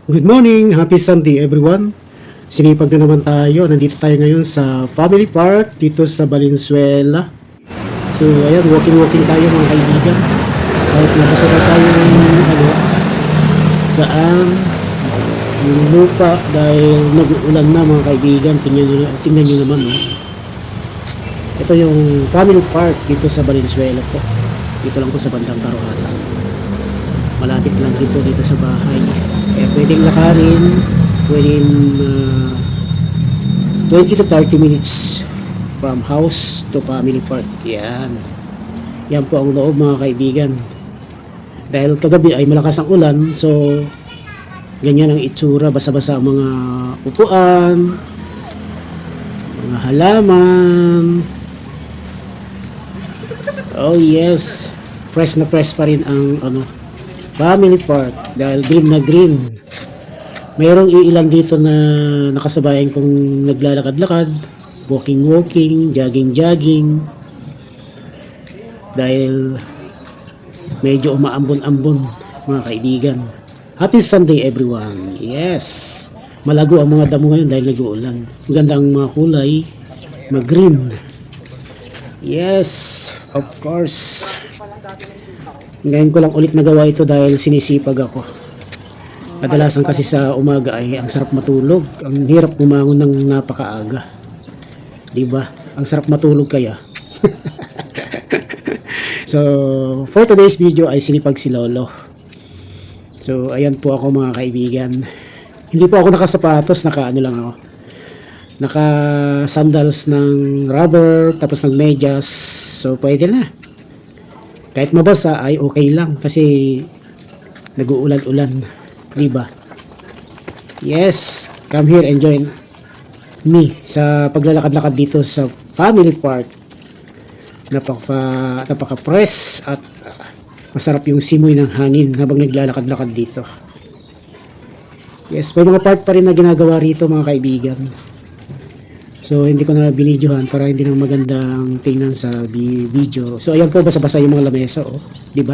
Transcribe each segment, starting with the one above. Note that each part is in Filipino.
Good morning! Happy Sunday everyone! Sinipag na naman tayo. Nandito tayo ngayon sa Family Park dito sa Valenzuela. So ayan, walking tayo mga kaibigan. Kahit nabasa-basa daan, yung lupa dahil nag-uulan na mga kaibigan. Tingnan nyo naman. No? Ito yung Family Park dito sa Valenzuela po. Dito lang po sa bandang Karuhatan. Malapit lang dito sa bahay. Pwedeng lakarin, pwedeng 20 to 30 minutes from house to Family Park. Yan po ang loob mga kaibigan. Dahil kagabi ay malakas ang ulan, so ganyan ang itsura, basa-basa ang mga upuan, mga halaman. Oh yes, fresh na fresh pa rin ang Family Park dahil green na green. Mayroong iilan dito na nakasabayan kong naglalakad-lakad, walking, jogging dahil medyo umaambon-ambon mga kaibigan. Happy Sunday everyone. Yes, malago ang mga damo ngayon dahil nag-uulan. Maganda ang mga kulay, mag-green. Yes, of course. Ngayon ko lang ulit nagawa ito dahil sinisipag ako. Kadalasan kasi sa umaga ay ang sarap matulog. Ang hirap bumangon ng napakaaga. Diba? Ang sarap matulog kaya. So, for today's video ay sinipag si Lolo. So, ayan po ako mga kaibigan. Hindi po ako nakasapatos, naka sandals ng rubber, tapos ng medyas. So, pwede na. Kahit mabasa ay okay lang kasi nag-uulan-ulan, diba? Yes, come here and join me sa paglalakad-lakad dito sa Family Park. Napaka-press at masarap yung simoy ng hangin habang naglalakad-lakad dito. Yes, may mga part pa rin na ginagawa rito mga kaibigan. So, hindi ko na binidyohan para hindi na magandang tingnan sa video. So, ayan po, basa-basa yung mga lamesa, oh. Diba?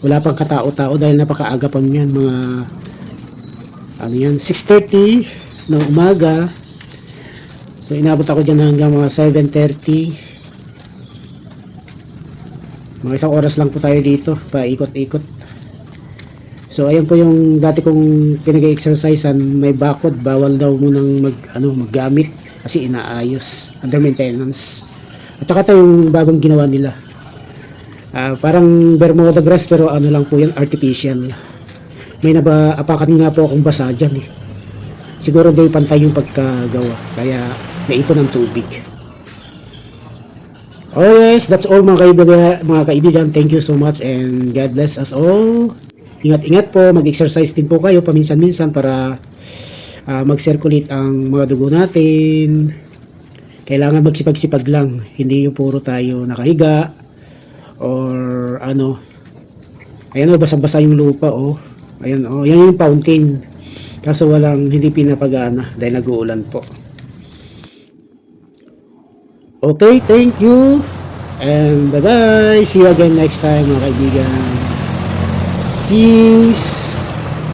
Wala pang katao-tao dahil napakaaga pa yan. Mga, 6:30 ng umaga. So, inabot ako dyan hanggang mga 7:30. Mga isang oras lang po tayo dito, paikot-ikot. So, ayan po yung dati kong pinag-exercisean, may bakod, bawal daw munang maggamit kasi inaayos, under maintenance. At saka ito yung bagong ginawa nila. Parang Bermuda grass pero lang po yan, artificial. May nabaapakan nga po akong basa dyan eh. Siguro day pantay yung pagkagawa, kaya naipon ng tubig. Oh yes, that's all mga kaibigan. Thank you so much and God bless us all. Ingat-ingat po, mag-exercise din po kayo paminsan-minsan para mag-circulate ang mga dugo natin. Kailangan magsipag-sipag lang, hindi yung puro tayo nakahiga or ayan basang-basa yung lupa ayan yan yung fountain kaso hindi pinapagana dahil nag-uulan po. Okay, thank you and bye bye, see you again next time mga kaibigan. Peace.